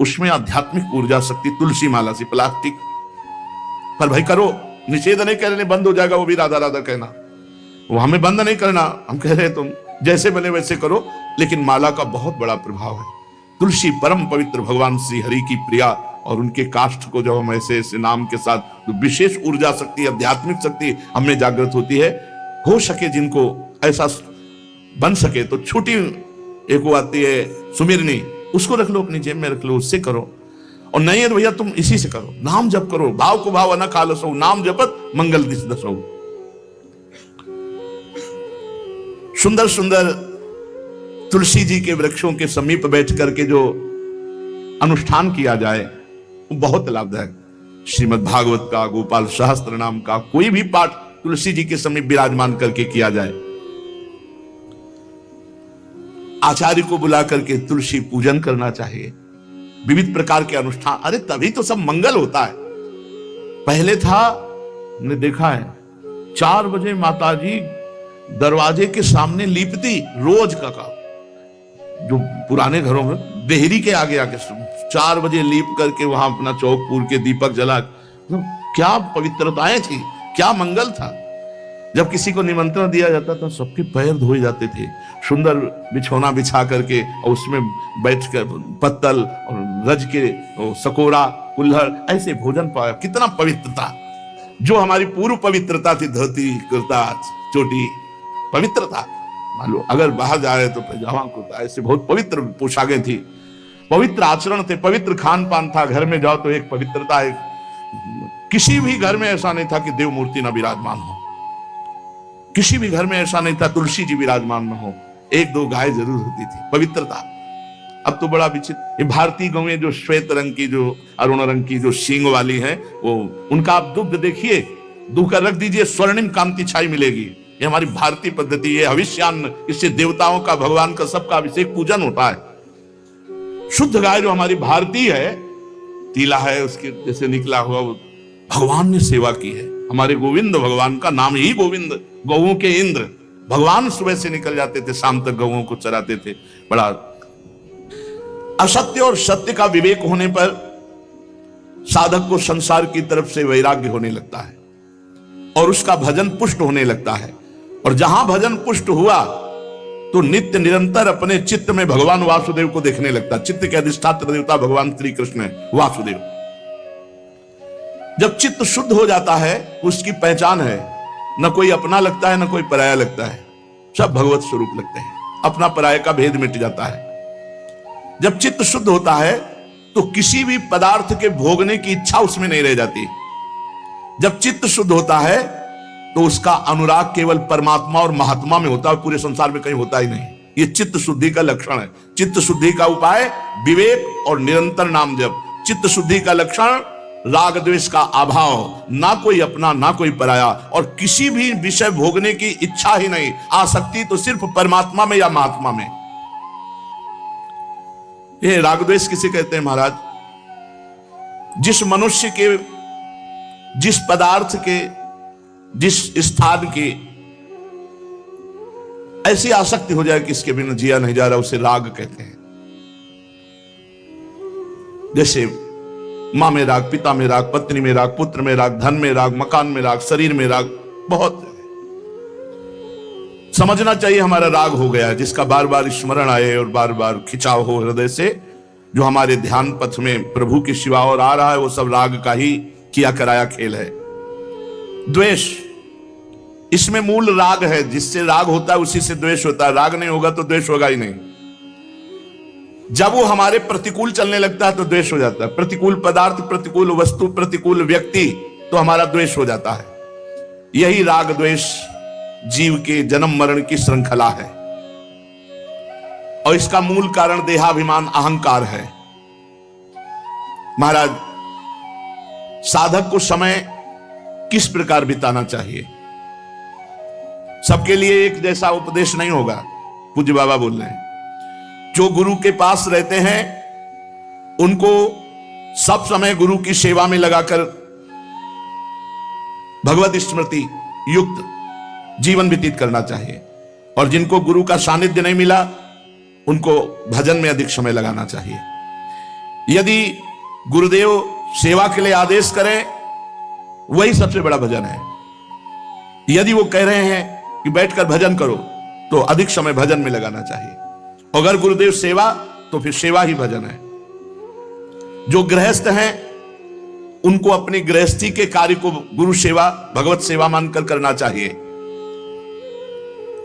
उसमें आध्यात्मिक ऊर्जा शक्ति तुलसी माला से, प्लास्टिक पर भाई करो, निषेध नहीं कर रहे, बंद हो जाएगा वो भी राधा राधा कहना, वो हमें बंद नहीं करना, हम कह रहे तुम जैसे बने वैसे करो, लेकिन माला का बहुत बड़ा प्रभाव है। तुलसी परम पवित्र, भगवान श्री हरि की प्रिया, और उनके काष्ठ को जब हम ऐसे ऐसे नाम के साथ, तो विशेष ऊर्जा शक्ति, आध्यात्मिक शक्ति हमें जागृत होती है। हो सके जिनको ऐसा बन सके तो छोटी एक वो आती है सुमिरनी, उसको रख लो अपनी जेब में, रख लो, उससे करो। और नहीं है तो भैया तुम इसी से करो, नाम जप करो, भाव को भाव न खालसो, नाम जपत मंगल दिस दसो। सुंदर सुंदर तुलसी जी के वृक्षों के समीप बैठ करके जो अनुष्ठान किया जाए वो बहुत लाभदायक। श्रीमद् भागवत का, गोपाल सहस्त्र नाम का कोई भी पाठ तुलसी जी के समीप विराजमान करके किया जाए, आचार्य को बुला करके तुलसी पूजन करना चाहिए, विविध प्रकार के अनुष्ठान, अरे तभी तो सब मंगल होता है। पहले था, हमने देखा है 4 बजे माताजी दरवाजे के सामने लीपती, रोज का काम, जो पुराने घरों में देहरी के आगे आके 4 बजे लीप करके वहां अपना चौक पूर के दीपक जला, तो क्या पवित्रताएं थी, क्या मंगल था। जब किसी को निमंत्रण दिया जाता था सबके पैर धोए जाते थे, सुंदर बिछौना बिछा करके और उसमें बैठ कर पत्तल और रज के सकोरा कुल्हड़ ऐसे भोजन पाया, कितना पवित्रता। जो हमारी पूर्व पवित्रता थी, धोती कुर्ता चोटी पवित्रता, मान लो अगर बाहर जा रहे तो पैजामा कुर्ता, ऐसे बहुत पवित्र पोशाकें थी, पवित्र आचरण थे, पवित्र खान पान था। घर में जाओ तो एक पवित्रता, एक किसी भी घर में ऐसा नहीं था कि देव मूर्ति न विराजमान हो, किसी भी घर में ऐसा नहीं था तुलसी जी विराजमान न हो, 1-2 गाय जरूर होती थी, पवित्रता। अब तो बड़ा विचित्र, ये भारतीय गौएं जो श्वेत रंग की, जो अरुण रंग की, जो सींग वाली है, वो उनका आप दुग्ध देखिए, दूह कर रख दीजिए, स्वर्णिम कांति छाई मिलेगी। ये हमारी भारतीय पद्धति है, हविष्यान्न, इससे देवताओं का, भगवान का, सबका अभिषेक पूजन होता है। शुद्ध गाय जो हमारी भारतीय है, तीला है उसके जैसे निकला हुआ, वो भगवान ने सेवा की है। हमारे गोविंद भगवान का नाम ही गोविंद, गौओं के इंद्र, भगवान सुबह से निकल जाते थे, शाम तक गौओं को चराते थे। बड़ा असत्य और सत्य का विवेक होने पर साधक को संसार की तरफ से वैराग्य होने लगता है और उसका भजन पुष्ट होने लगता है। और जहां भजन पुष्ट हुआ तो नित्य निरंतर अपने चित्त में भगवान वासुदेव को देखने लगता। चित्त के अधिष्ठात्र देवता भगवान श्री कृष्ण है, वासुदेव। जब चित्त शुद्ध हो जाता है, उसकी पहचान है, न कोई अपना लगता है, न कोई पराया लगता है, सब भगवत स्वरूप लगते हैं, अपना पराये का भेद मिट जाता है। जब चित्त शुद्ध होता है तो किसी भी पदार्थ के भोगने की इच्छा उसमें नहीं रह जाती। जब चित्त शुद्ध होता है तो उसका अनुराग केवल परमात्मा और महात्मा में होता है, पूरे संसार में कहीं होता ही नहीं। ये चित्त शुद्धि का लक्षण है। चित्त शुद्धि का उपाय विवेक और निरंतर नाम जप। चित्त शुद्धि का लक्षण राग द्वेष का अभाव, ना कोई अपना ना कोई पराया, और किसी भी विषय भोगने की इच्छा ही नहीं, आसक्ति तो सिर्फ परमात्मा में या महात्मा में। ये राग द्वेष किसे कहते हैं महाराज? जिस मनुष्य के, जिस पदार्थ के, जिस स्थान की ऐसी आसक्ति हो जाए कि इसके बिना जिया नहीं जा रहा, उसे राग कहते हैं। जैसे मां में राग, पिता में राग, पत्नी में राग, पुत्र में राग, धन में राग, मकान में राग, शरीर में राग, बहुत समझना चाहिए हमारा राग हो गया, जिसका बार बार स्मरण आए और बार बार खिंचाव हो हृदय से, जो हमारे ध्यान पथ में प्रभु के सिवा और आ रहा है, वो सब राग का ही किया कराया खेल है। द्वेष, इसमें मूल राग है, जिससे राग होता है उसी से द्वेष होता है। राग नहीं होगा तो द्वेष होगा ही नहीं। जब वो हमारे प्रतिकूल चलने लगता है तो द्वेष हो जाता है। प्रतिकूल पदार्थ, प्रतिकूल वस्तु, प्रतिकूल व्यक्ति, तो हमारा द्वेष हो जाता है। यही राग द्वेष जीव के जन्म मरण की श्रृंखला है और इसका मूल कारण देहाभिमान, अहंकार है। महाराज, साधक को समय किस प्रकार बिताना चाहिए? सबके लिए एक जैसा उपदेश नहीं होगा। पूज्य बाबा बोल रहे हैं, जो गुरु के पास रहते हैं उनको सब समय गुरु की सेवा में लगाकर भगवत स्मृति युक्त जीवन व्यतीत करना चाहिए, और जिनको गुरु का सानिध्य नहीं मिला उनको भजन में अधिक समय लगाना चाहिए। यदि गुरुदेव सेवा के लिए आदेश करें, वही सबसे बड़ा भजन है। यदि वो कह रहे हैं कि बैठकर भजन करो, तो अधिक समय भजन में लगाना चाहिए। अगर गुरुदेव सेवा, तो फिर सेवा ही भजन है। जो गृहस्थ हैं, उनको अपनी गृहस्थी के कार्य को गुरु सेवा, भगवत सेवा मानकर करना चाहिए।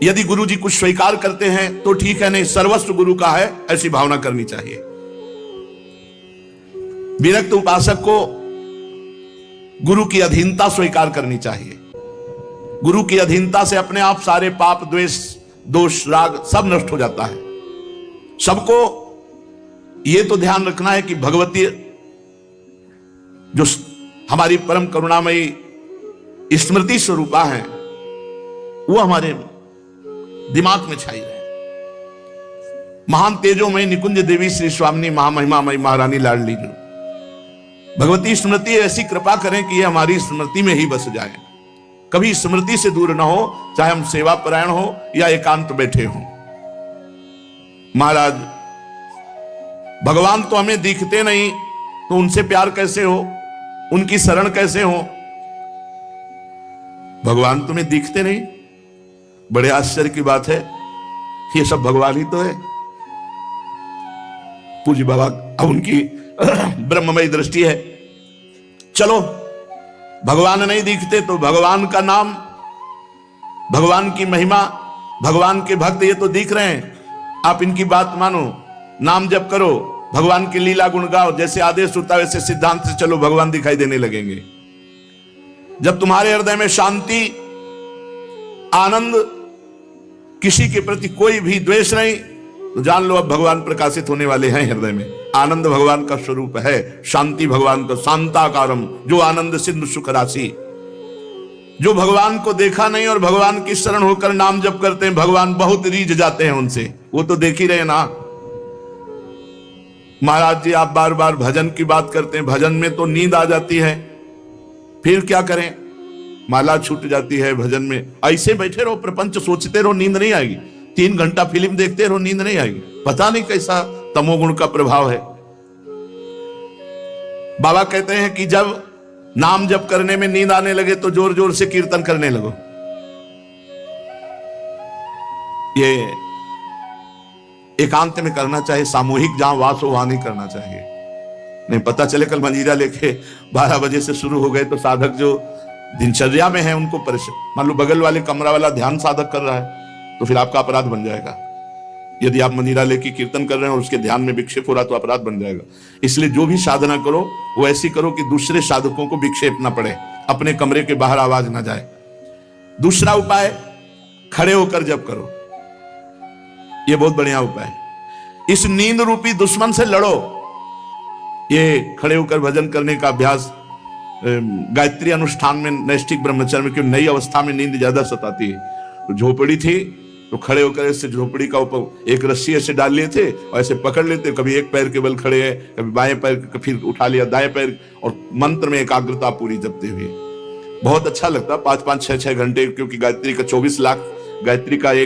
यदि गुरु जी कुछ स्वीकार करते हैं तो ठीक है, नहीं सर्वस्व गुरु का है, ऐसी भावना करनी चाहिए। विरक्त उपासक को गुरु की अधीनता स्वीकार करनी चाहिए। गुरु की अधीनता से अपने आप सारे पाप, द्वेष, दोष, राग सब नष्ट हो जाता है। सबको यह तो ध्यान रखना है कि भगवती जो हमारी परम करुणामयी स्मृति स्वरूपा है, वो हमारे दिमाग में छाई रहे। महान तेजोमयी निकुंज देवी श्री स्वामिनी महामहिमामयी महारानी लाडली जो भगवती स्मृति ऐसी कृपा करें कि ये हमारी स्मृति में ही बस जाए, कभी स्मृति से दूर ना हो, चाहे हम सेवा परायण हो या एकांत बैठे हो। महाराज, भगवान तो हमें दिखते नहीं, तो उनसे प्यार कैसे हो, उनकी शरण कैसे हो? भगवान तुम्हें दिखते नहीं, बड़े आश्चर्य की बात है। ये सब भगवान ही तो है। पूज्य बाबा, अब उनकी ब्रह्ममयी दृष्टि है। चलो, भगवान नहीं दिखते तो भगवान का नाम, भगवान की महिमा, भगवान के भक्त ये तो दिख रहे हैं, आप इनकी बात मानो, नाम जप करो, भगवान की लीला गुण गाओ, जैसे आदेश होता है वैसे सिद्धांत से चलो, भगवान दिखाई देने लगेंगे। जब तुम्हारे हृदय में शांति, आनंद, किसी के प्रति कोई भी द्वेष नहीं, तो जान लो अब भगवान प्रकाशित होने वाले हैं हृदय में। आनंद भगवान का स्वरूप है, शांति भगवान का, शांताकारम, जो आनंद सिंधु सुख राशि। जो भगवान को देखा नहीं और भगवान की शरण होकर नाम जप करते हैं, भगवान बहुत रीझ जाते हैं उनसे, वो तो देख ही रहे ना। महाराज जी, आप बार बार भजन की बात करते हैं, भजन में तो नींद आ जाती है, फिर क्या करें? माला छूट जाती है भजन में। ऐसे बैठे रहो, प्रपंच सोचते रहो, नींद नहीं आएगी। 3 घंटा फिल्म देखते रहो, नींद नहीं आएगी। पता नहीं कैसा तमोगुण का प्रभाव है। बाबा कहते हैं कि जब नाम जप करने में नींद आने लगे तो जोर जोर से कीर्तन करने लगो। ये एकांत में करना चाहिए, सामूहिक जहां वास हो वहां नहीं करना चाहिए। नहीं पता चले कल मंजीरा लेके 12 बजे से शुरू हो गए तो साधक जो दिनचर्या में है उनको परेशान। मान लो बगल वाले कमरा वाला ध्यान साधक कर रहा है तो फिर आपका अपराध बन जाएगा। यदि आप मंजीरा लेके कीर्तन कर रहे हैं और उसके ध्यान में विक्षेप हो रहा तो अपराध बन जाएगा। इसलिए जो भी साधना करो वो ऐसी करो कि दूसरे साधकों को विक्षेप ना पड़े, अपने कमरे के बाहर आवाज ना जाए। दूसरा उपाय, खड़े होकर जप करो। ये बहुत बढ़िया उपाय है। इस नींद रूपी दुश्मन से लड़ो। ये खड़े होकर भजन करने का अभ्यास गायत्री अनुष्ठान में, नैष्ठिक ब्रह्मचर्य में, क्यों नई अवस्था में नींद ज्यादा सताती है। तो झोपड़ी थी तो खड़े होकर ऐसे झोपड़ी का ऊपर एक रस्सी ऐसे डाल लिए थे और ऐसे पकड़ लेते, कभी एक पैर के बल खड़े है, कभी बाएं पैर, फिर उठा लिया दाएं पैर, और मंत्र में एकाग्रता पूरी जपते हुए। बहुत अच्छा लगता, 5-5, 6-6 घंटे, क्योंकि गायत्री का 24 लाख गायत्री का एक